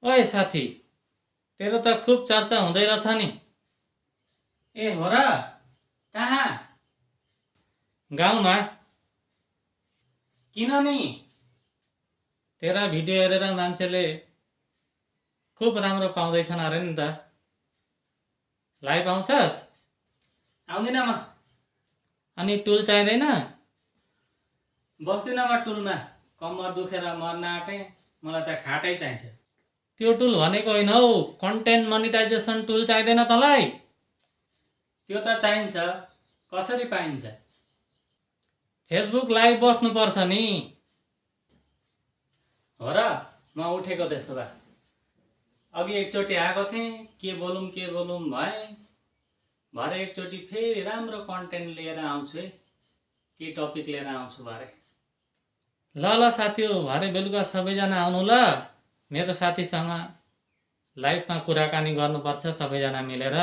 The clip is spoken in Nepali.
ओए साथी, तेरो त खूब चर्चा हुँदै रहेछ नि। ए हो र? कहाँ? गाउँमा किन नि? तेरा भिडियो हेरेर मान्छेले खूब राम्रो पाउँदैछन् अरे नि त। लाइभ आउँछस्? आउँदिन म। अनि टुल चाहिँदैन? बस्दिन म टुलमा। कम्मर दुखेर मर्न आँटे। मलाई त खाटै चाहिन्छ। त्यो टुल भनेको होइन हौ, कन्टेन्ट मोनिटाइजेसन टुल चाहिँदैन तँलाई? त्यो त चाहिन्छ। कसरी पाइन्छ? फेसबुक लाइभ बस्नुपर्छ नि। हो र? म उठेको त्यसो भए। अघि एकचोटि आएको थिएँ, के बोलौँ भएँ। भरे एकचोटि फेरि राम्रो कन्टेन्ट लिएर आउँछु है। के टपिक लिएर आउँछु भरे। ल ल साथी हो, भरे बेलुका सबैजना आउनु ल। मेरो साथीसँग लाइभमा कुराकानी गर्नुपर्छ सबैजना मिलेर।